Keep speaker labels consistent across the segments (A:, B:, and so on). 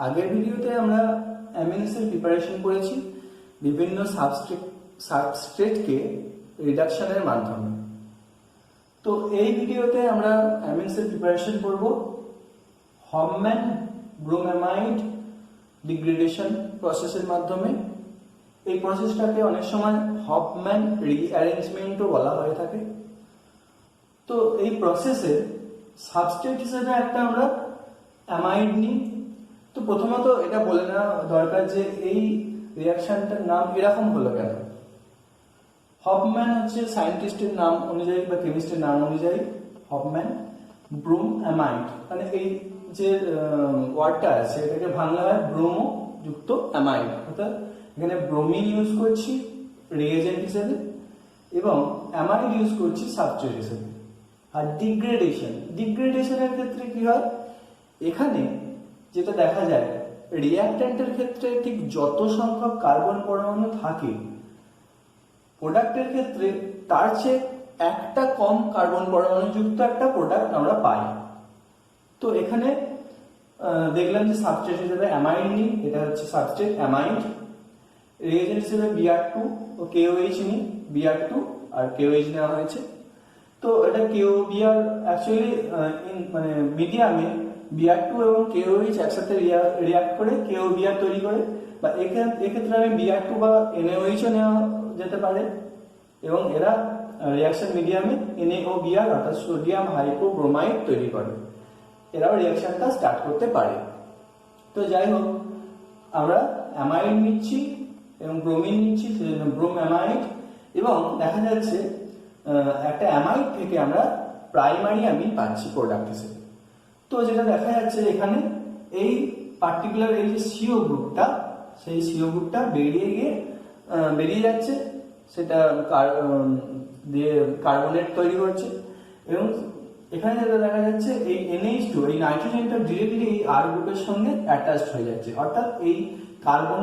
A: আগের ভিডিওতে আমরা অ্যামিনোসের প্রিপারেশন করেছি বিভিন্ন সাবস্ট্রেটকে রিডাকশনের মাধ্যমে। তো এই ভিডিওতে আমরা অ্যামিনোসের প্রিপারেশন করব হফম্যান ব্রোমামাইড ডিগ্রেডেশন প্রসেসের মাধ্যমে। এই প্রসেসটাকে অনেক সময় হফম্যান রিঅ্যারেঞ্জমেন্টও বলা হয়ে থাকে। তো এই প্রসেসে সাবস্ট্রেট হিসেবে একটা আমরা অ্যামাইড নিই। তো প্রথমত এটা বলে নেওয়া দরকার যে এই রিয়াকশনটার নাম এরকম হলো কেন। হফম্যান হচ্ছে সায়েন্টিস্টের নাম অনুযায়ী বা কেমিস্টের নাম অনুযায়ী হফম্যান ব্রোমামাইড, মানে এই যে ওয়ার্ডটা আছে এটাকে ভাঙা হয় ব্রোমো যুক্ত অ্যামাইড, অর্থাৎ এখানে ব্রোমিন ইউজ করছি রিএজেন্ট হিসেবে এবং অ্যামাইড ইউজ করছি সাবস্ট্রেট হিসেবে। আর ডিগ্রেডেশনের ক্ষেত্রে কি হয়, এখানে যেটা দেখা যায় রিঅ্যাক্ট্যান্টের ক্ষেত্রে ঠিক যত সংখ্যক কার্বন পরমাণু থাকে প্রোডাক্টের ক্ষেত্রে তার চেয়ে একটা কম কার্বন পরমাণু যুক্ত একটা প্রোডাক্ট আমরা পাই। তো এখানে দেখলাম যে সাবস্ট্রেট হিসেবে অ্যামাইড নিই, এটা হচ্ছে সাবস্ট্রেট অ্যামাইড। রিএজেন্ট হিসেবে Br2 ও KOH নিই, Br2 আর KOH নেওয়া হয়েছে। তো এটা KOBr অ্যাকচুয়ালি মানে মিডিয়ামে Br2 এবং KOH একসাথে রিয়াক্ট করে KOBr তৈরি করে, বা এক্ষেত্রে আমি Br2 বা NaOH নেওয়া যেতে পারে এবং এরা রিয়াকশন মিডিয়ামে NaOBr অর্থাৎ সোডিয়াম হাইপোব্রোমাইড তৈরি করে, এরাও রিয়াকশনটা স্টার্ট করতে পারে। তো যাই হোক, আমরা অ্যামাইড নিচ্ছি এবং ব্রোমিন নিচ্ছি, সেজন্য ব্রোমামাইড। এবং দেখা যাচ্ছে একটা অ্যামাইড থেকে আমরা প্রাইমারি অ্যামিন পাচ্ছি প্রোডাক্ট হিসেবে। তো যেটা দেখা যাচ্ছে এখানে এই পার্টিকুলার এই যে সিও গ্রুপটা, সেই সিও গ্রুপটা বেরিয়ে যাচ্ছে, সেটা দিয়ে কার্বনেট তৈরি করছে এবং এখানে যেটা দেখা যাচ্ছে এই NH2 এই নাইট্রোজেনটা ডিরেক্টলি এই আর গ্রুপের সঙ্গে অ্যাটাচড হয়ে যাচ্ছে, অর্থাৎ এই কার্বন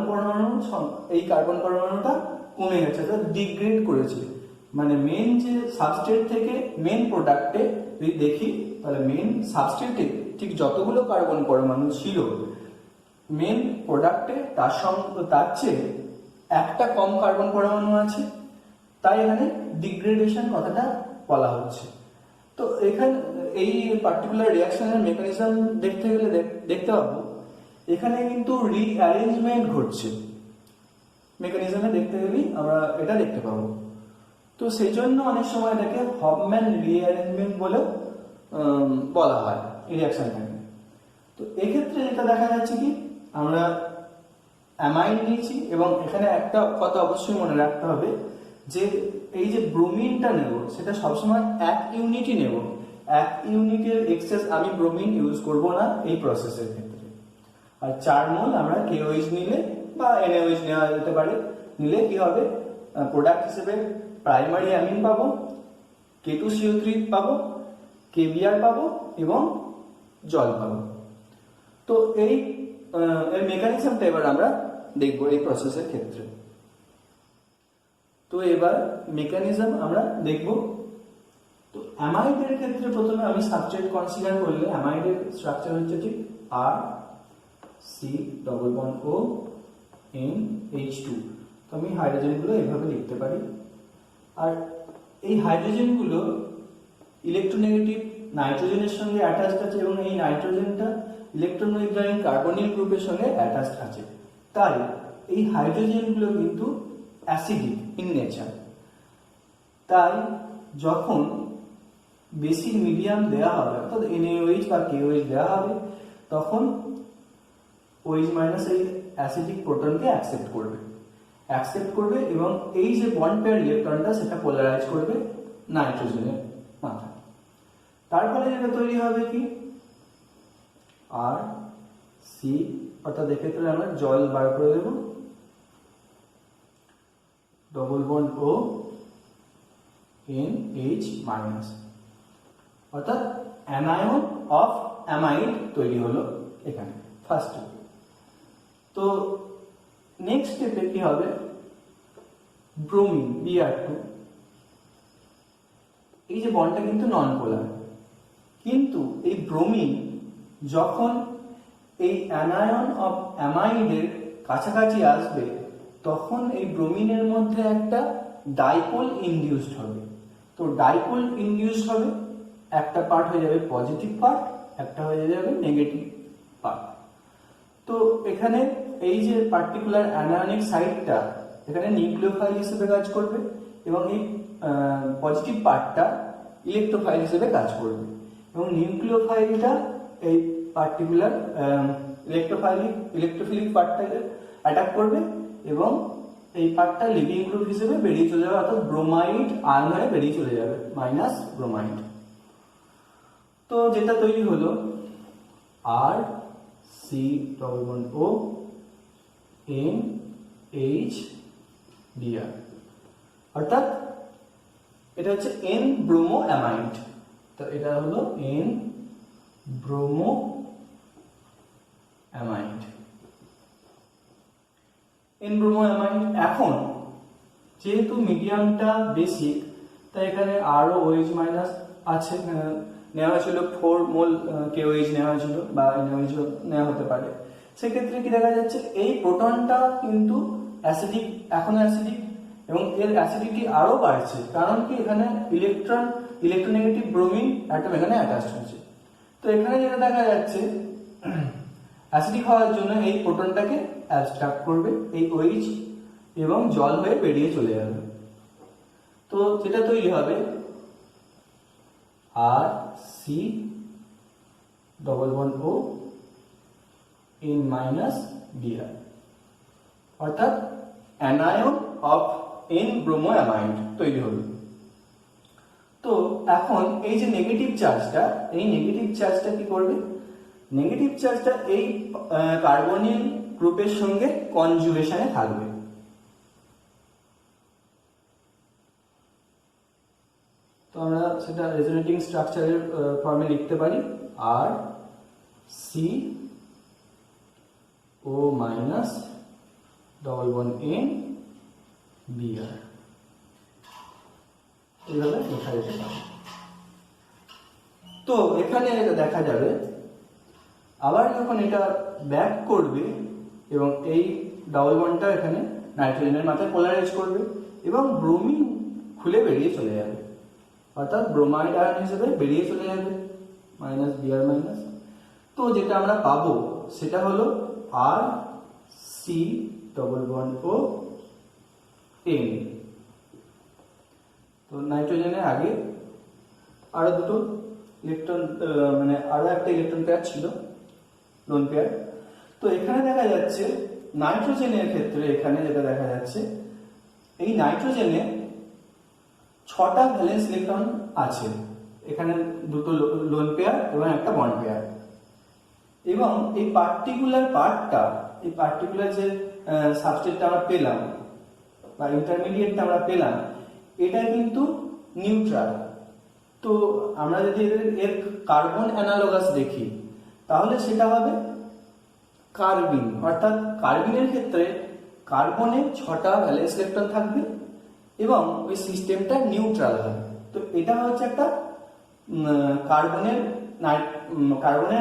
A: পরমাণুটা কমে গেছে, অর্থাৎ ডিগ্রেড করেছে। মানে মেন যে সাবস্ট্রেট থেকে মেন প্রোডাক্টে যদি দেখি তাহলে মেন সাবস্ট্রেটে ঠিক যতগুলো কার্বন পরমাণু ছিল মেন প্রোডাক্টে তার চেয়ে একটা কম কার্বন পরমাণু আছে, তাই এখানে ডিগ্রেডেশন কথাটা বলা হচ্ছে। তো এখানে এই পার্টিকুলার রিয়াকশনের মেকানিজম দেখতে গেলে দেখতে পাবো এখানে কিন্তু রিঅ্যারেঞ্জমেন্ট ঘটছে, মেকানিজমে দেখতে গেলেই আমরা এটা দেখতে পাবো। তো সেই জন্য অনেক সময় এটাকে হফম্যান রিঅ্যারেঞ্জমেন্ট বলেও বলা হয় এই রিয়াকশনটাকে। তো এক্ষেত্রে যেটা দেখা যাচ্ছে কি, আমরা অ্যামাইড নিয়েছি এবং এখানে একটা কথা অবশ্যই মনে রাখতে হবে যে এই যে ব্রোমিনটা নেব সেটা সবসময় 1 ইউনিটই নেব, 1 ইউনিটের এক্সেস আমি ব্রোমিন ইউজ করব না এই প্রসেসের ক্ষেত্রে। আর 4 মোল আমরা KOH নিলে বা NaOH নেওয়া যেতে পারে, নিলে কি হবে প্রোডাক্ট হিসেবে প্রাইমারি অ্যামিন পাবো, K2CO3 পাবো, KBr পাবো এবং জল পাবো। তো এই মেকানিজমটা এবার আমরা দেখবো এই প্রসেসের ক্ষেত্রে। তো এবার মেকানিজম আমরা দেখব। তো অ্যামাইডের ক্ষেত্রে প্রথমে আমি সাবস্ট্রেট কনসিডার করলে অ্যামাইডের স্ট্রাকচার হচ্ছে ঠিক RC≡ONH2। তো আমি হাইড্রোজেনগুলো এভাবে লিখতে পারি। আর এই হাইড্রোজেনগুলো ইলেকট্রোনেগেটিভ নাইট্রোজেনের সঙ্গে অ্যাটাচড আছে এবং এই নাইট্রোজেনটা ইলেকট্রোনেগেটিভ কার্বনিল গ্রুপের সঙ্গে অ্যাটাচড আছে, তাই এই হাইড্রোজেনগুলো কিন্তু অ্যাসিডিক ইন নেচার। তাই যখন বেসিক মিডিয়াম দেওয়া হবে অর্থাৎ NaOH বা KOH দেওয়া হবে তখন OH- এই অ্যাসিডিক প্রোটনকে অ্যাকসেপ্ট করবে এবং এই যে বন্ড পেয়ার ইলেকট্রনটা সেটা পোলারাইজ করবে নাইট্রোজেনের মাথায়। তার ফলে যেটা তৈরি হবে কি RC, অর্থাৎ এক্ষেত্রে আমরা জল বার করে দেব, ONH-, অর্থাৎ অ্যানায়ন অফ অ্যামাইড তৈরি হলো এখানে ফার্স্ট। তো নেক্সট স্টেপে কি হবে, ব্রোমিন Br2, এই যে বন্ডটা কিন্তু নন পোলার, কিন্তু এই ব্রোমিন যখন এই অ্যানায়ন অফ অ্যামাইডের কাছাকাছি আসবে তখন এই ব্রোমিনের মধ্যে একটা ডাইপোল ইনডিউসড হবে। তো ডাইপোল ইনডিউসড হবে, একটা পার্ট হয়ে যাবে পজিটিভ পার্ট, একটা হয়ে যাবে নেগেটিভ পার্ট। তো এখানে এই যে পার্টিকুলার অ্যানায়নিক সাইটটা এখানে নিউক্লিওফাইল হিসেবে কাজ করবে এবং এই পজিটিভ পার্টটা ইলেকট্রোফাইল হিসেবে কাজ করবে এবং নিউক্লিওফাইলটা এই পার্টিকুলার ইলেকট্রোফিলিক পার্টটাকে অ্যাটাক করবে এবং এই পার্টটা লিভিং গ্রুপ হিসেবে বেরিয়ে চলে যাবে, অর্থাৎ ব্রোমাইড আয়ন হয়ে বেরিয়ে চলে যাবে, মাইনাস ব্রোমাইড। তো যেটা তৈরি হলো R C double bond O N H DR, অর্থাৎ এটা হচ্ছে এন ব্রোমো অ্যামাইড। তো এটা হলো N bromo amide, N bromo amide. এখন যেহেতু মিডিয়ামটা বেসিক তাই এখানে আরও ওএইচ মাইনাস আছে, নেওয়া হয়েছিল 4 মোল কেওএইচ নেওয়া হয়েছিল বা এনওএইচ নেওয়া হতে পারে। সেক্ষেত্রে কি দেখা যাচ্ছে এই প্রোটনটা কিন্তু অ্যাসিডিক, এখনো অ্যাসিডিক এবং এর অ্যাসিডিটি আরো বাড়ছে, কারণ কি এখানে ইলেকট্রোনেগেটিভ ব্রোমিন অ্যাটম এখানে অ্যাটাচ হয়েছে। তো এখানে যেটা দেখা যাচ্ছে অ্যাসিডিক হওয়ার জন্য এই প্রোটনটাকে অ্যাবস্ট্রাক্ট করবে এই OH এবং জল হয়ে বেরিয়ে চলে যাবে। তো যেটা তৈরি হবে R C double bond O N minus DR, অর্থাৎ anion of N bromo amide তৈরি হলো। তো এখন এই যে নেগেটিভ চার্জটা, এই নেগেটিভ চার্জটা কি করবে? নেগেটিভ চার্জটা এই কার্বনিল গ্রুপের সঙ্গে কনজুগেশনে থাকবে। তো আমরা সেটা রেজোনেটিং স্ট্রাকচারের ফর্মে লিখতে পারি R C O minus double bond N BR, এইভাবে লেখা যেতে পারে। তো এখানে এটা দেখা যাবে আবার যখন এটা ব্যাক করবে এবং এই ডাবল বন্ডটা এখানে নাইট্রোজেনের মাথায় পোলারাইজ করবে এবং ব্রোমিন খুলে বেরিয়ে চলে যাবে, অর্থাৎ ব্রোমাইড আয়ন হিসেবে বেরিয়ে চলে যাবে মাইনাস বিআর মাইনাস। তো যেটা আমরা পাবো সেটা হলো R C double bond O N. তো নাইট্রোজেনের আগে আরো দুটো ইলেকট্রন, মানে আরো একটা ইলেকট্রন পেয়ার ছিল, লোন পেয়ার। তো এখানে দেখা যাচ্ছে নাইট্রোজেনের ক্ষেত্রে এখানে যেটা দেখা যাচ্ছে এই নাইট্রোজেনে 6টা ভ্যালেন্স ইলেকট্রন আছে, এখানে দুটো লোন পেয়ার এবং একটা বন্ড পেয়ার। এবং এই পার্টিকুলার পার্টটা, এই পার্টিকুলার যে সাবস্ট্রেটটা আমরা পেলাম বা ইন্টারমিডিয়েটটা আমরা পেলাম, এটা কিন্তু নিউট্রাল। তো আমরা যদি এর কার্বন অ্যানালগাস দেখি তাহলে সেটা হবে কার্বিন, অর্থাৎ কার্বিনের ক্ষেত্রে কার্বনে 6টা ভ্যালেন্স ইলেকট্রন থাকবে এবং ওই সিস্টেমটা নিউট্রাল হবে। তো এটা হচ্ছে একটা কার্বনের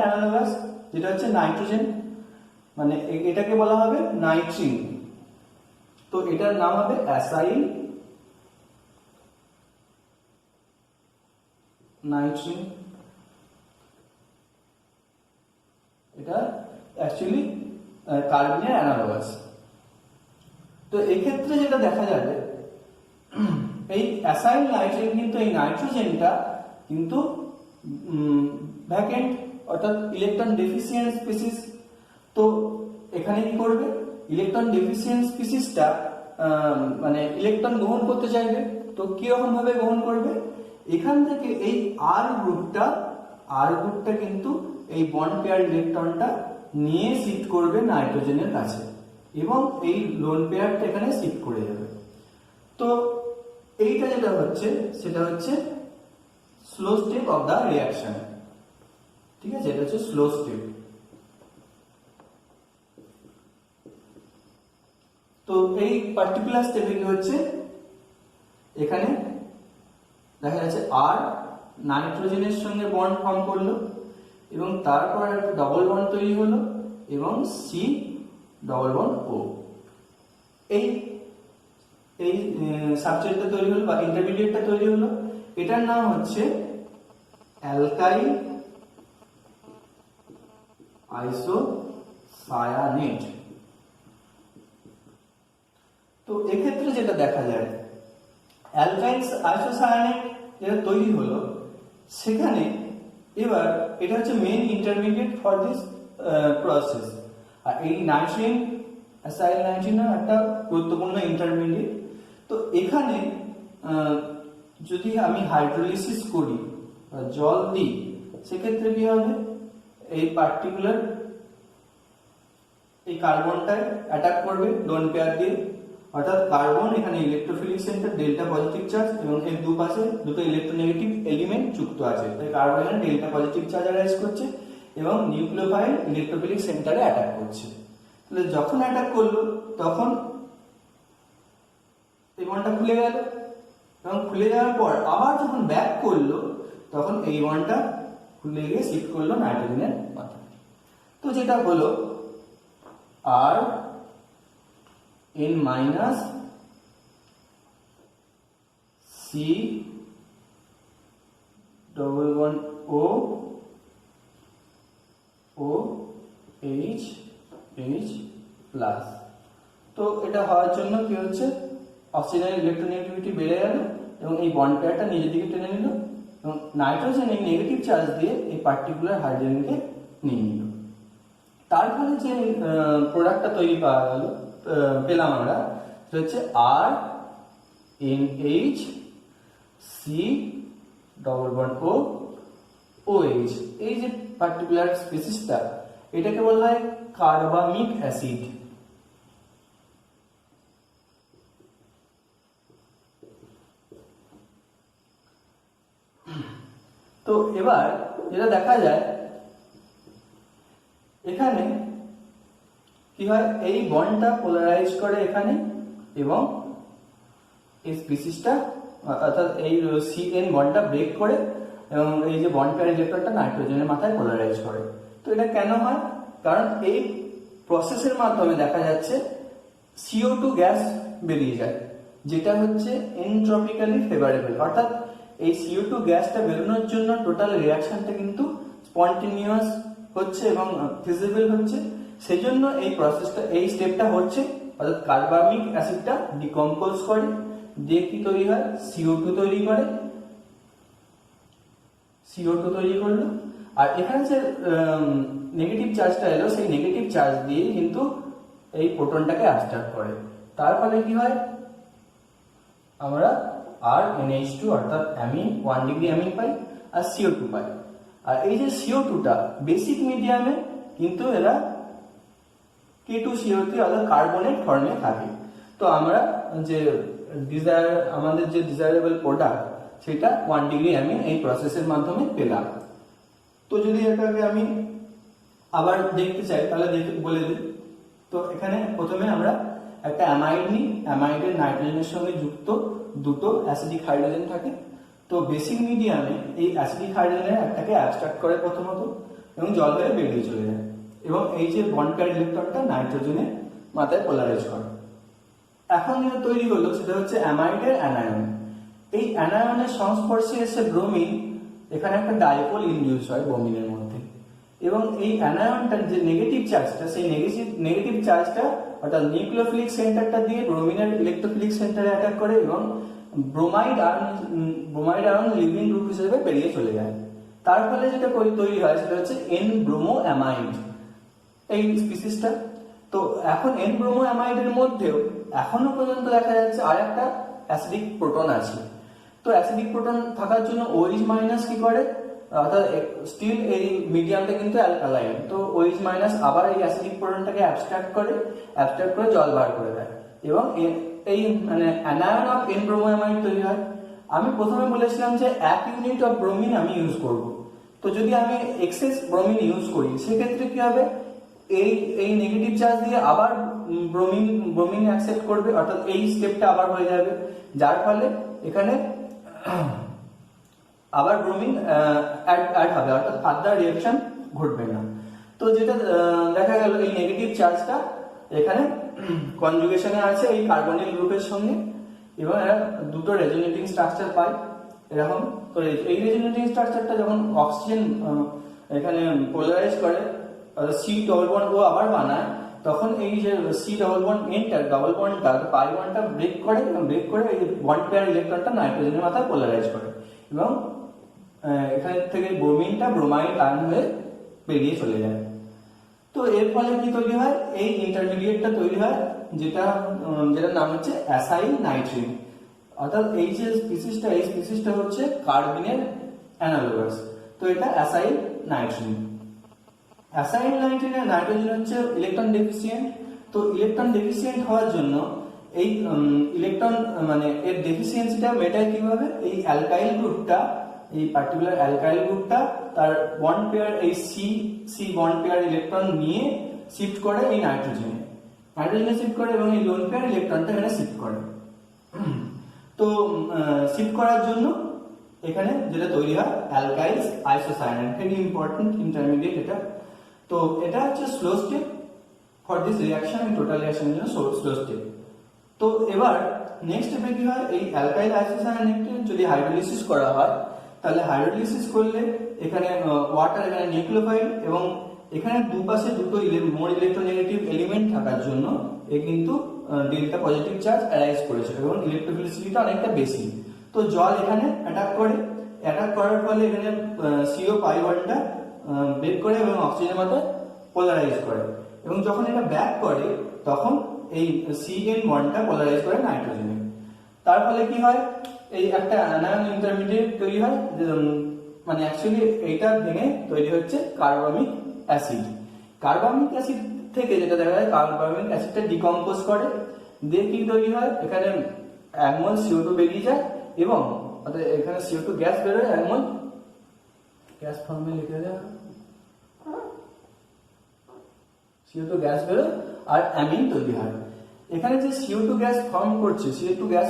A: অ্যানালগাস, যেটা হচ্ছে নাইট্রোজেন, মানে এটাকে বলা হবে নাইট্রিন। তো এটার নাম হবে অ্যাসাইল নাইট্রিন। এটা অ্যাকচুয়ালি কার্বনের অ্যানালগাস। তো এক্ষেত্রে যেটা দেখা যাবে এই অ্যাসাইল নাইট্রিন কিন্তু এই নাইট্রোজেনটা কিন্তু ভ্যাকেন্ট, অর্থাৎ ইলেকট্রন ডেফিসিয়েন্ট স্পিসিস। তো এখানে কি করবে? ইলেকট্রন ডেফিসিয়েন্ট স্পিসিসটা মানে ইলেকট্রন গ্রহণ করতে চাইবে। তো কিরকম ভাবে গ্রহণ করবে? এখান থেকে এই আর গ্রুপটা কিন্তু এই বন্ড পেয়ার ইলেকট্রনটা নিয়ে শিফট করবে নাইট্রোজেনের কাছে এবং এই লোন পেয়ারটা এখানে শিফট করে যাবে। তো এইটা যেটা হচ্ছে সেটা হচ্ছে slow step of the reaction. ঠিক আছে, এটা হচ্ছে স্লো স্টেপ। তো এই পার্টিকুলার স্টেপে কি হচ্ছে, এখানে দেখা যাচ্ছে আর নাইট্রোজেনের সঙ্গে বন্ড ফর্ম করলো এবং তারপর একটা ডবল বন্ড তৈরি হলো এবং সি ডবল বন্ড ও। এই এই সাবস্ট্রেটটা তৈরি হলো বা ইন্টারমিডিয়েটটা তৈরি হলো, এটার নাম হচ্ছে অ্যালকাইল আইসোসায়ানেট। তো এক্ষেত্রে যেটা দেখা যায়, অ্যালকাইল আইসোসায়ানেট যেটা তৈরি হলো, সেখানে এবার এটা হচ্ছে main intermediate for this process. আর এই নাইট্রিন অ্যাসাইল নাইট্রিন একটা গুরুত্বপূর্ণ ইন্টারমিডিয়েট। তো এখানে যদি আমি হাইড্রোলিসিস করি বা জল দিই, সেক্ষেত্রে কি হবে, এই পার্টিকুলার এই কার্বনটায় অ্যাটাক করবে লোন পেয়ার দিয়ে, অর্থাৎ কার্বন এখানে electrophilic centre delta positive charge এবং এর দুপাশে দুটো ইলেকট্রোনেগেটিভ এলিমেন্ট যুক্ত আছে, তাই কার্বন এখানে ডেল্টা পজিটিভ চার্জ অ্যারাইজ করছে এবং নিউক্লিওফাইল ইলেকট্রোফিলিক সেন্টারে অ্যাটাক করছে। তাহলে যখন অ্যাটাক করলো তখন এই বন্ডটা খুলে গেল এবং খুলে যাওয়ার পর আবার যখন ব্যাক করলো তখন এই বন্ডটা খুলে গিয়ে শিফট করলো নাইট্রোজেনের মাথায়। তো যেটা হলো R N minus C double bond O O H H plus. তো এটা হওয়ার জন্য কি হচ্ছে, অক্সিজেনের ইলেকট্রোনেগেটিভিটি বেড়ে গেল এবং এই বন্ড পেয়ারটা নিজের দিকে টেনে নিল এবং নাইট্রোজেন এই নেগেটিভ চার্জ দিয়ে এই পার্টিকুলার হাইড্রোজেনকে নিয়ে নিল। তার ফলে যে প্রোডাক্টটা তৈরি পাওয়া গেল পেলাম আমরা, সেটা হচ্ছে R N H C double bond O O H. এই যে পার্টিকুলার স্পিসিসটা, এটাকে বলা হয় কার্বামিক অ্যাসিড। তো এবার যেটা দেখা যায়, এখানে কি হয়, এই বন্ডটা পোলারাইজ করে এখানে এবং এই স্পিসিসটা অর্থাৎ এই সিএন বন্ডটা ব্রেক করে এবং এই যে বন্ড পেয়ার ইলেকট্রনটা নাইট্রোজেনের মাথায় পোলারাইজ করে। তো এটা কেন হয়, কারণ এই প্রসেসের মাধ্যমে দেখা যাচ্ছে CO2 গ্যাস বেরিয়ে যায়, যেটা হচ্ছে এনট্রপিক্যালি ফেভারেবল। অর্থাৎ এই CO2 গ্যাসটা বেরোনোর জন্য টোটাল রিয়াকশনটা কিন্তু স্পন্টেনিয়াস হচ্ছে এবং ফিজিবল হচ্ছে। সেই জন্য এই প্রসেসটা, এই স্টেপটা হচ্ছে, অর্থাৎ কার্বামিক অ্যাসিডটা ডিকম্পোজ করে দিয়ে কি তৈরি হয়, CO2 তৈরি করে, CO2 তৈরি করলো। আর এখানে যে নেগেটিভ চার্জটা এলো, সেই নেগেটিভ চার্জ দিয়ে কিন্তু এই প্রোটনটাকে অ্যাবস্ট্রাক্ট করে। তার ফলে কি হয়, আমরা আর NH2 অর্থাৎ অ্যামিন 1 ডিগ্রি অ্যামিন পাই আর CO2 পাই। আর এই যে CO2টা বেসিক মিডিয়ামে কিন্তু এরা K2CO3 অর্থাৎ কার্বনেট ফর্মে থাকে। তো আমরা যে আমাদের যে ডিজায়ারেবল প্রোডাক্ট, সেটা 1 ডিগ্রি অ্যামিন এই প্রসেসের মাধ্যমে পেলাম। তো যদি এটাকে আমি আবার দেখতে চাই তাহলে বলে দিই। তো এখানে প্রথমে আমরা একটা অ্যামাইড নিই, অ্যামাইডের নাইট্রোজেনের সঙ্গে যুক্ত দুটো অ্যাসিডিক হাইড্রোজেন থাকে। তো বেসিক মিডিয়ামে এই অ্যাসিডিক হাইড্রোজেনের একটাকে অ্যাবস্ট্রাক্ট করে প্রথমত এবং জল হয়ে বেরিয়ে চলে যায় এবং এই যে বন্ড পেয়ার ইলেকট্রনটা নাইট্রোজেনের মাথায় পোলারাইজ করে। এখন যেটা তৈরি হলো সেটা হচ্ছে অ্যামাইডের অ্যানায়ন। এই অ্যানায়নের সংস্পর্শে এসে ব্রোমিন, এখানে একটা ডাইপোল ইনডিউস হয় ব্রোমিনের মধ্যে এবং এই অ্যানায়নটার যে নেগেটিভ চার্জটা, সেই নেগেটিভ চার্জটা অর্থাৎ নিউক্লিওফিলিক সেন্টারটা দিয়ে ব্রোমিনের ইলেকট্রোফিলিক সেন্টারে অ্যাটাক করে এবং ব্রোমাইড আয়ন লিভিং গ্রুপ হিসেবে বেরিয়ে চলে যায়। তার ফলে যেটা তৈরি হয় সেটা হচ্ছে এন ব্রোমো অ্যামাইড এই স্পিসিসটা। তো এখন এন ব্রোমো অ্যামাইডের মধ্যেও এখনো পর্যন্ত দেখা যাচ্ছে আর একটা অ্যাসিডিক প্রোটন আছে। তো অ্যাসিডিক প্রোটন থাকার জন্য OH মাইনাস কি করে, অর্থাৎ স্টিল এই মিডিয়ামটা কিন্তু অ্যালকালাইন। তো OH মাইনাস আবার এই অ্যাসিডিক প্রোটনটাকে অ্যাবস্ট্রাক্ট করে জল বার করে দেয় এবং এই মানে anion of N bromo amide তৈরি হয়। আমি প্রথমে বলেছিলাম যে 1 ইউনিট অফ ব্রোমিন আমি ইউজ করব। তো যদি আমি এক্সেস ব্রোমিন ইউজ করি সেক্ষেত্রে কি হবে, এই নেগেটিভ চার্জ দিয়ে আবার ব্রোমিন অ্যাকসেপ্ট করবে, অর্থাৎ এই স্টেপটা আবার হয়ে যাবে, যার ফলে এখানে আবার ব্রোমিন অ্যাড হবে, অর্থাৎ ফার্দার রিঅ্যাকশন ঘটবে না। তো যেটা দেখা গেল এই নেগেটিভ চার্জটা এখানে কনজুগেশনে আছে এই কার্বনিল গ্রুপের সঙ্গে, এবং এরা দুটো রেজোনেটিং স্ট্রাকচার পায় এরকম। তো এই রেজোনেটিং স্ট্রাকচারটা যখন অক্সিজেন এখানে পোলারাইজ করে সি ডবল বন্ড ও আবার বানায়, তখন এই যে সি ডবল বন্ড এনটা ডবল বন্ডটা পাই বন্ডটা ব্রেক করে, এবং ব্রেক করে এই বন্ড পেয়ার ইলেকট্রনটা নাইট্রোজেনের মাথায় পোলারাইজ করে, এবং এখানে থেকে ব্রোমিনটা ব্রোমাইড আয়ন হয়ে বেরিয়ে চলে যায়। তো এর ফলে কি তৈরি হয়, এই ইন্টারমিডিয়েটটা তৈরি হয় যেটার নাম হচ্ছে অ্যাসাইল নাইট্রিন। অর্থাৎ এই যে স্পিসিসটা, এই স্পিসিসটা হচ্ছে কার্বিনের অ্যানালোগাস। তো এটা অ্যাসাইল নাইট্রিন। অ্যাসাইল নাইট্রিনের নাইট্রোজেন হচ্ছে ইলেকট্রন ডেফিসিয়েন্ট। তো ইলেকট্রন ডেফিসিয়েন্ট হওয়ার জন্য এই ইলেকট্রন মানে এর ডেফিসিয়েন্সিটা মেটায় কিভাবে, এই অ্যালকাইল গ্রুপটা, এই পার্টিকুলার অ্যালকাইল গ্রুপটা তার বন্ড পেয়ার এই সি বন্ড পেয়ার ইলেকট্রন নিয়ে শিফট করে এই নাইট্রোজেনে শিফট করে, এবং এই লোন পেয়ার ইলেকট্রনটা এখানে শিফট করে। তো শিফট করার জন্য এখানে যেটা তৈরি হয় alkyls isocyanide, very important intermediate এটা। তো এটা হচ্ছে slow step for this reaction, total রিঅ্যাকশনের জন্য স্লো স্টেপ। তো এবার নেক্সট স্টেপে কি হয়, এই অ্যালকাইল আইসোসায়ানাইডকে যদি হাইড্রোলিসিস করা হয়, তাহলে হাইড্রোলিসিস করলে এখানে ওয়াটার, এখানে নিউক্লিওফাইল, এবং এখানে দুপাশে দুটো মোর ইলেকট্রোনেগেটিভ এলিমেন্ট থাকার জন্য এ কিন্তু ডেল্টা পজিটিভ চার্জ অ্যারাইজ করেছে, এবং ইলেকট্রোফিলিসিটিটা অনেকটা বেশি। তো জল এখানে অ্যাটাক করার ফলে এখানে সিও পাই বন্ডটা ব্রেক করে এবং অক্সিজেনের মধ্যে পোলারাইজ করে, এবং যখন এটা ব্যাক করে তখন এই সিএন বন্ডটা পোলারাইজ করে নাইট্রোজেনে। তার ফলে কি হয়, এই একটা অ্যানায়ন ইন্টারমিডিয়েট তৈরি হয়, মানে অ্যাকচুয়ালি এইটা ভেঙে তৈরি হচ্ছে কার্বামিক অ্যাসিড। কার্বামিক অ্যাসিড থেকে যেটা দেখা যায়, কার্বামিক অ্যাসিডটা ডিকম্পোজ করে দিয়ে কি তৈরি হয়, এখানে 1 মোল CO2 বেরিয়ে যায়, এবং এখানে CO2 গ্যাস বেরোয়, 1 মোল গ্যাস ফর্মে লিখে দেয়, CO2 গ্যাস বেরোয় আর অ্যামিন তৈরি হয়। এখানে যে CO2 গ্যাস ফর্ম করছে, CO2 গ্যাস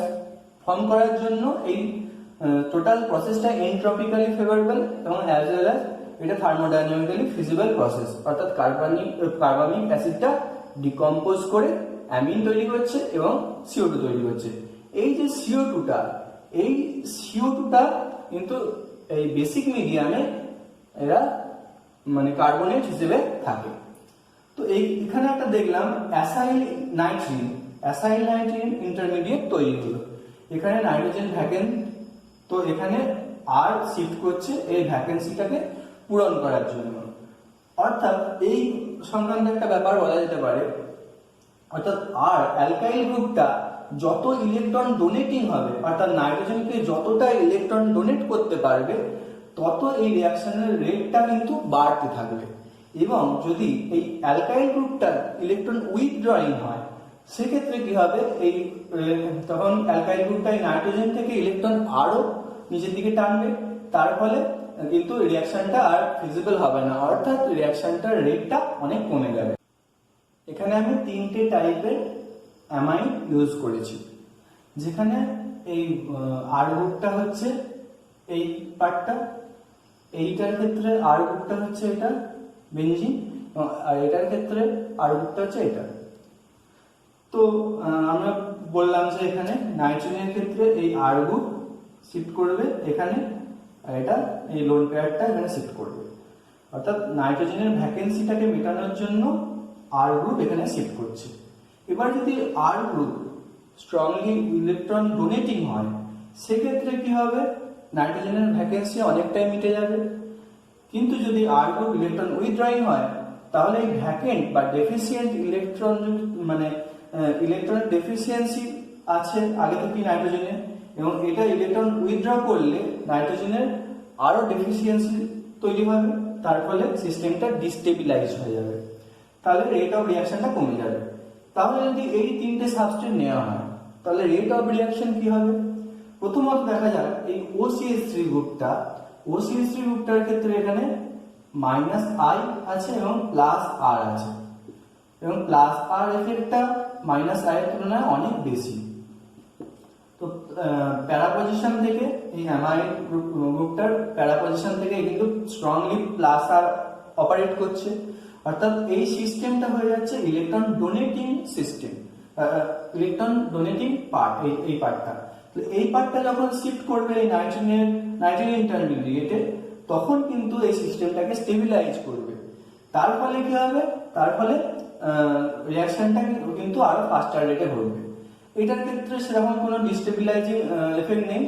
A: ফর্ম করার জন্য এই টোটাল প্রসেসটা এন্ট্রপিক্যালি ফেভারেবল, এবং অ্যাজ ওয়েল অ্যাজ এটা থার্মোডাইনামিক্যালি ফিজিবল প্রসেস। অর্থাৎ কার্বামিক অ্যাসিডটা ডিকম্পোজ করে অ্যামিন তৈরি করছে এবং CO2 তৈরি করছে। এই যে CO2টা কিন্তু এই বেসিক মিডিয়ামে এরা মানে কার্বনেট হিসেবে থাকে। তো এখানে একটা দেখলাম অ্যাসাইল নাইট্রিন ইন্টারমিডিয়েট তৈরি হলো। এখানে নাইট্রোজেন ভ্যাকেন্ট, তো এখানে আর শিফট করছে এই ভ্যাকেন্সিটাকে পূরণ করার জন্য। অর্থাৎ এই সংক্রান্ত একটা ব্যাপার বলা যেতে পারে, অর্থাৎ আর অ্যালকাইল গ্রুপটা যত ইলেকট্রন ডোনেটিং হবে, অর্থাৎ নাইট্রোজেনকে যতটা ইলেকট্রন ডোনেট করতে পারবে, তত এই রিঅ্যাকশনের রেটটা কিন্তু বাড়তে থাকবে। এবং যদি এই অ্যালকাইল গ্রুপটা ইলেকট্রন উইথড্রয়িং হয়, সেক্ষেত্রে কি হবে, এই তখন অ্যালকাইল গ্রুপটা নাইট্রোজেন থেকে ইলেকট্রন আরো নিচের দিকে টানবে, তার ফলে কিন্তু রিঅ্যাকশনটা আর ফিজিবল হবে না, অর্থাৎ রিঅ্যাকশনটার রেটটা অনেক কমে যাবে। এখানে আমি 3টে টাইপের অ্যামাইন ইউজ করেছি, যেখানে এই আর গ্রুপটা হচ্ছে এই পার্টটা, এইটার ক্ষেত্রে আর গ্রুপটা হচ্ছে এটা বেনজিন, আর এটার ক্ষেত্রে আর গ্রুপটা হচ্ছে এটা। তো আমরা বললাম যে এখানে নাইট্রোজেনের ক্ষেত্রে এই আর গ্রুপ শিফট করবে এখানে, আর এটা এই লোন পেয়ারটা এখানে শিফট করবে। অর্থাৎ নাইট্রোজেনের ভ্যাকেন্সিটাকে মেটানোর জন্য আর গ্রুপ এখানে শিফট করছে। এবার যদি আর গ্রুপ স্ট্রংলি ইলেকট্রন ডোনেটিং হয়, সেক্ষেত্রে কি হবে, নাইট্রোজেনের ভ্যাকেন্সি অনেকটাই মিটে যাবে। কিন্তু যদি আর গ্রুপ ইলেকট্রন উইথড্রয়িং হয়, তাহলে এই ভ্যাকেন্ট বা ডেফিসিয়েন্ট ইলেকট্রন, মানে ইলেকট্রন ডেফিসিয়েন্সি আছে আগে থেকে নাইট্রোজেনে, এবং এটা ইলেকট্রন উইথড্র করলে নাইট্রোজেনের আরো ডেফিসিয়েন্সি তৈরি হবে, তার ফলে সিস্টেমটা ডিস্টেবিলাইজ হয়ে যাবে, তাহলে রেট অফ রিঅ্যাকশনটা কমে যাবে। তাহলে যদি এই 3টে সাবস্ট্রেট নেওয়া হয়, তাহলে রেট অফ রিঅ্যাকশন কি হবে? প্রথমত দেখা যাক এই OCH3 গ্রুপটার ক্ষেত্রে এখানে -I আছে এবং +R আছে, এবং +R এফেক্টটা -I এর তুলনায় অনেক বেশি। তো প্যারা পজিশন থেকে এই অ্যামাইড গ্রুপটার প্যারা পজিশন থেকে কিন্তু স্ট্রংলি +R অপারেট করছে, অর্থাৎ এই সিস্টেমটা হয়ে যাচ্ছে electron donating system, electron donating part, এই পার্টটা। তো এই পার্টটা যখন শিফট করবে এই নাইট্রোজেন ইন্টারমিডিয়েটে, তখন কিন্তু এই সিস্টেমটাকে স্টেবিলাইজ করবে। তার ফলে কি হবে, তার ফলে রিয়াকশনটা কিন্তু আরো ফাস্টার রেটে ঘটবে। এটার ক্ষেত্রে সেরকম কোনো ডিস্টেবিলাইজিং এফেক্ট নেই,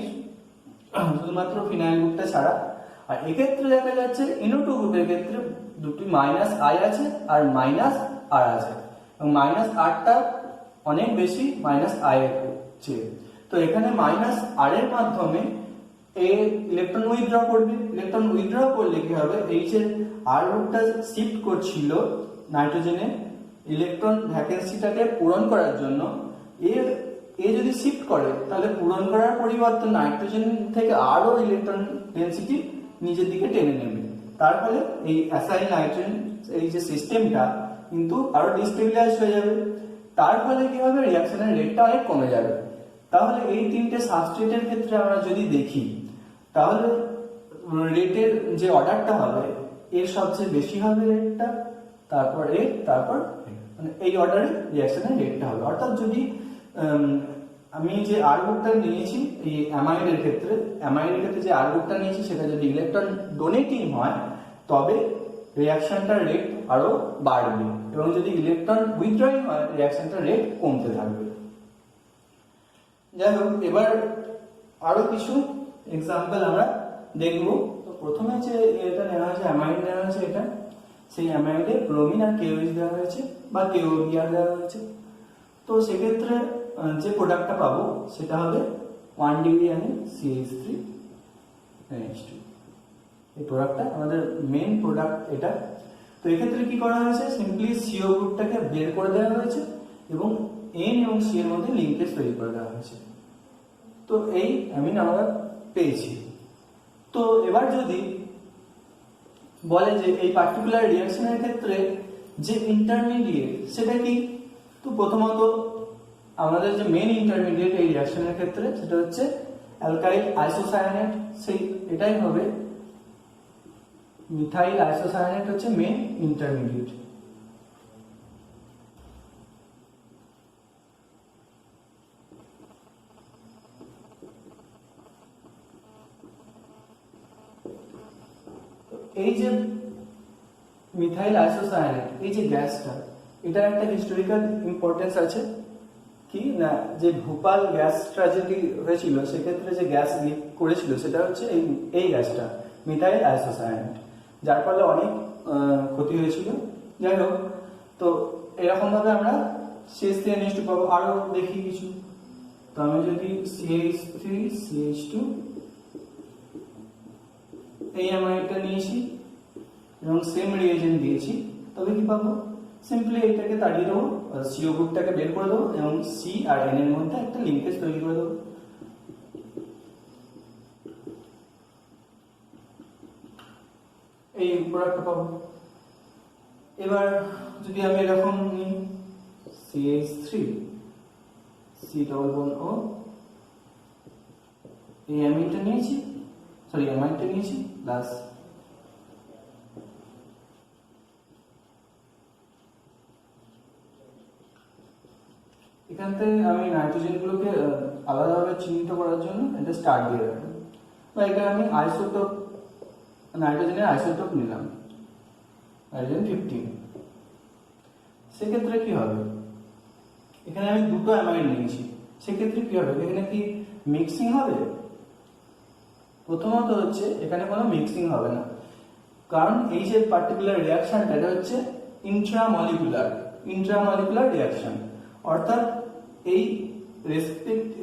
A: শুধুমাত্র ফিনাইল গ্রুপটা ছাড়া। আর এক্ষেত্রে দেখা যাচ্ছে NO2 গ্রুপের ক্ষেত্রে দুটি মাইনাস আই আছে আর মাইনাস আর আছে, এবং মাইনাস আরটা অনেক বেশি মাইনাস আই এর চেয়ে। তো এখানে মাইনাস আর এর মাধ্যমে ইলেকট্রন উইথড্র করবে। ইলেকট্রন উইথড্র করলে কি হবে, এই যে আর গ্রুপটা শিফট করছিল নাইট্রোজেনে ইলেকট্রন ভ্যাকেন্সিটাকে পূরণ করার জন্য, এ যদি শিফট করে তাহলে পূরণ করার পরিবর্তে নাইট্রোজেন থেকে আরো ইলেকট্রন ডেনসিটি নিজের দিকে টেনে নেবে। তার ফলে এই অ্যাসাইল নাইট্রোজেন এই যে সিস্টেমটা কিন্তু আরো ডিস্টেবিলাইজ হয়ে যাবে। তার ফলে কি হবে, রিঅ্যাকশনের রেটটা অনেক কমে যাবে। তাহলে এই তিনটে সাবস্ট্রেটের ক্ষেত্রে আমরা যদি দেখি, তাহলে রেটের যে অর্ডারটা হবে, এর সবচেয়ে বেশি হবে রেটটা, তারপর তারপর মানে এই অর্ডারে রিঅ্যাকশনের রেটটা হবে। অর্থাৎ যদি আমি যে আর গ্রুপটা নিয়েছি এই অ্যামাইডের ক্ষেত্রে যে আর গ্রুপটা নিয়েছি সেটা যদি ইলেকট্রন ডোনেটিং হয়, তবে রিঅ্যাকশনটার রেট আরো বাড়বে, এবং যদি ইলেকট্রন উইথড্রয়িং হয় রিঅ্যাকশনটার রেট কমতে থাকবে। যাই হোক, এবার আরো কিছু এক্সাম্পল আমরা দেখব। তো প্রথমে যে এটা নেওয়া হয়েছে, অ্যামাইড নেওয়া হয়েছে, এটা সেই অ্যামাইডে ব্রোমিন আর কেওএইচ দেওয়া হয়েছে বা কেওবিআর দেওয়া হয়েছে। তো সেক্ষেত্রে যে প্রোডাক্টটা পাবো সেটা হবে 1 ডিগ্রি CH3NH2। এই প্রোডাক্টটা আমাদের মেন প্রোডাক্ট এটা। তো এক্ষেত্রে কি করা হয়েছে, সিম্পলি CO গ্রুপটাকে বের করে দেওয়া হয়েছে এবং N এবং C এর মধ্যে লিঙ্কেজ তৈরি করে দেওয়া হয়েছে। তো এই অ্যামিন আমরা পেয়েছি। তো এবার যদি বলে যে এই পার্টিকুলার রিঅ্যাকশনের ক্ষেত্রে যে ইন্টারমিডিয়েট সেটা কি, তো প্রথমত আমাদের যে মেন ইন্টারমিডিয়েট এই রিঅ্যাকশনের ক্ষেত্রে সেটা হচ্ছে অ্যালকাইল আইসোসায়ানেট। সেই এটাই হবে মিথাইল আইসোসায়ানেট হচ্ছে মেন ইন্টারমিডিয়েট। এই যে মিথাইল আইসোসায়ানেট, এই যে গ্যাসটা, এটার একটা হিস্টোরিক্যাল ইম্পর্টেন্স আছে কি না, যে ভোপাল গ্যাস ট্র্যাজেডি হয়েছিল সেক্ষেত্রে যে গ্যাস লিক করেছিল সেটা হচ্ছে এই গ্যাসটা মিথাইল আইসোসায়ানেট, যার ফলে অনেক ক্ষতি হয়েছিল। যাই হোক, তো এরকম ভাবে আমরা CH3NH2 পাবো। আরো দেখি কিছু। তো আমি যদি CH3CH2 এই অ্যামাইডটা নিয়েছি এবং সেম রিএজেন্ট দিয়েছি, তবে কি পাবো, সিম্পলি এটাকে তাড়িয়ে দেবো, CO গ্রুপটাকে বের করে দেবো এবং C আর N এর মধ্যে একটা লিঙ্কেজ তৈরি করে দেবো। এই প্রোডাক্টটা পাবো। এবার যদি আমি এরকম নিই CH3 C++O, এই অ্যামিডটা নিয়েছি, অ্যামাইডটা নিয়েছি প্লাস এখান থেকে আমি নাইট্রোজেনগুলোকে আলাদাভাবে চিহ্নিত করার জন্য এটা স্টার দিয়ে রাখলাম, বা এখানে আমি আইসোটোপ নাইট্রোজেনের আইসোটোপ নিলাম নাইট্রোজেন 15। সেক্ষেত্রে কি হবে, এখানে আমি দুটো অ্যামাইড নিয়েছি, সেক্ষেত্রে কি হবে, এখানে কি মিক্সিং হবে? প্রথমত হচ্ছে এখানে কোনো মিক্সিং হবে না, কারণ এই যে পার্টিকুলার রিঅ্যাকশনটা এটা হচ্ছে ইন্ট্রামলিকুলার রিঅ্যাকশন। অর্থাৎ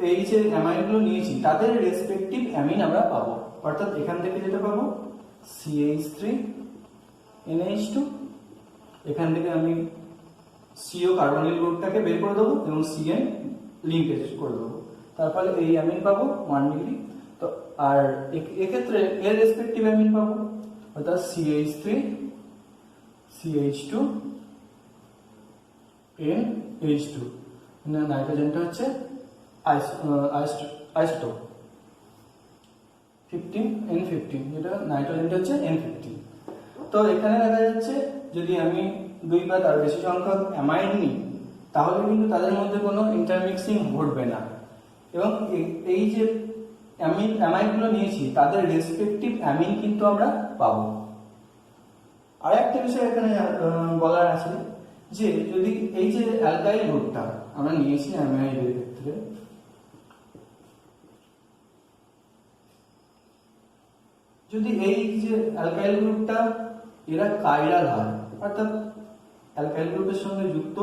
A: এই যে অ্যামাইনগুলো নিয়েছি তাদের রেসপেক্টিভ অ্যামিন আমরা পাবো। অর্থাৎ এখান থেকে যেটা পাবো CH3NH2, এখান থেকে আমি CO কার্বনিল গ্রুপটাকে বের করে দেবো এবং CN লিঙ্কেজ করে দেবো, তার ফলে এই অ্যামিন পাবো 1 ডিগ্রি। তো আর এক্ষেত্রে এর রেসপেক্টিভ অ্যামিন পাবো, অর্থাৎ CH3CH2 NH2, নাইট্রোজেনটা হচ্ছে আইসোটোপ 15 N15, যেটা নাইট্রোজেনটা হচ্ছে N15। তো এখানে দেখা যাচ্ছে যদি আমি 2 বা তার বেশি সংখ্যক অ্যামাইড নিই তাহলে কিন্তু তাদের মধ্যে কোনো ইন্টারমিক্সিং ঘটবে না, এবং এই যে অ্যামাইডগুলো নিয়েছি তাদের রেসপেক্টিভ অ্যামিন কিন্তু আমরা পাবো। আর একটা বিষয় এখানে বলার আছে যে যদি এই যে অ্যালকাইল গ্রুপটা আমরা নিয়েছি অ্যামাইডের ক্ষেত্রে, যদি এই যে অ্যালকাইল গ্রুপটা এরা কাইরাল হয়, অর্থাৎ অ্যালকাইল গ্রুপের সঙ্গে যুক্ত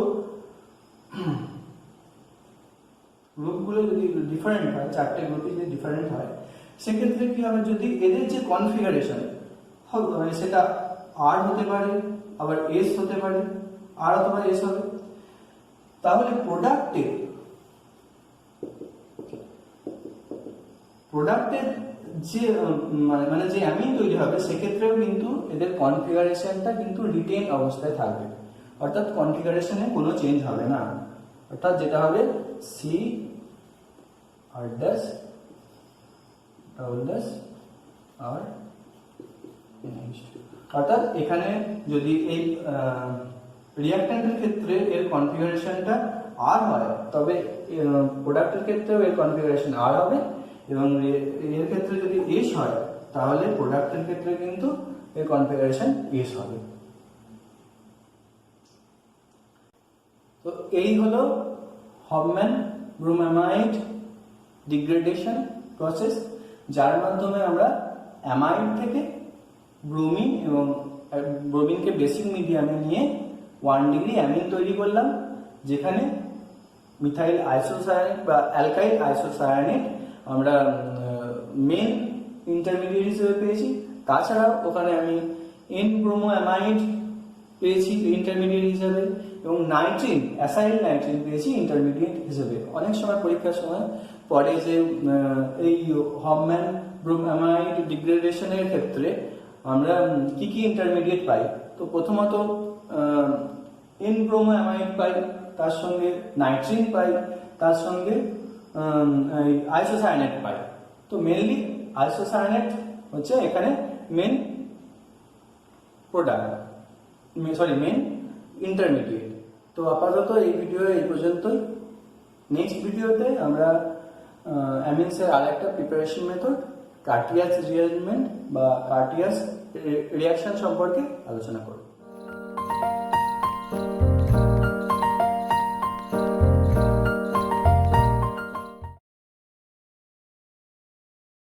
A: গ্রুপগুলো যদি ডিফারেন্ট হয়, 4টে গ্রুপই যদি ডিফারেন্ট হয়, সেক্ষেত্রে কি হবে, যদি এদের যে কনফিগারেশন সেটা আর হতে পারে, আবার এস হতে পারে, আর অথবা এস হবে, তাহলে প্রোডাক্টের যে মানে যে অ্যামিন তৈরি হবে সেক্ষেত্রেও কিন্তু এদের কনফিগারেশনটা কিন্তু রিটেন অবস্থায় থাকবে, অর্থাৎ কনফিগারেশনে কোনো চেঞ্জ হবে না, অর্থাৎ যেটা হবে সি আর ড্যাশ ডাবল ড্যাশ আর, অর্থাৎ এখানে যদি এই রিঅ্যাক্ট্যান্টের ক্ষেত্রে এর কনফিগারেশনটা আর হয় তবে প্রোডাক্টের ক্ষেত্রেও এর কনফিগারেশন আর হবে, এবং এর ক্ষেত্রে যদি এস হয় তাহলে প্রোডাক্টের ক্ষেত্রে কিন্তু এর কনফিগারেশন এস হবে। তো এই হলো হফম্যান ব্রোমামাইড ডিগ্রেডেশন প্রসেস, যার মাধ্যমে আমরা অ্যামাইড থেকে ব্রোমিন এবং ব্রোমিনকে বেসিক মিডিয়ামে নিয়ে 1 ডিগ্রি অ্যামিন তৈরি করলাম, যেখানে মিথাইল আইসোসায়ানেট বা অ্যালকাইল আইসোসায়ানেট আমরা মেন ইন্টারমিডিয়েট হিসেবে পেয়েছি। তাছাড়াও ওখানে আমি এন ব্রোমো অ্যামাইড পেয়েছি ইন্টারমিডিয়েট হিসেবে, এবং নাইট্রিন অ্যাসাইল নাইট্রিন পেয়েছি ইন্টারমিডিয়েট হিসেবে। অনেক সময় পরীক্ষার সময় পড়ে যে এই হফম্যান ব্রোমামাইড ডিগ্রেডেশনের ক্ষেত্রে আমরা কি কি ইন্টারমিডিয়েট পাই। তো প্রথমত এন ব্রোমো অ্যামাইড পাই, তার সঙ্গে নাইট্রিন পাই, তার সঙ্গে আইসোসায়ানেট পাই। তো মেনলি আইসোসায়ানেট হচ্ছে এখানে মেন প্রোডাক্ট, মেন ইন্টারমিডিয়েট। তো আপাতত এই ভিডিও এই পর্যন্তই। নেক্সট ভিডিওতে আমরা অ্যামিনসের আর একটা প্রিপারেশন মেথড কার্টিয়াস রিঅ্যারেঞ্জমেন্ট বা কার্টিয়াস রিয়াকশন সম্পর্কে আলোচনা করব।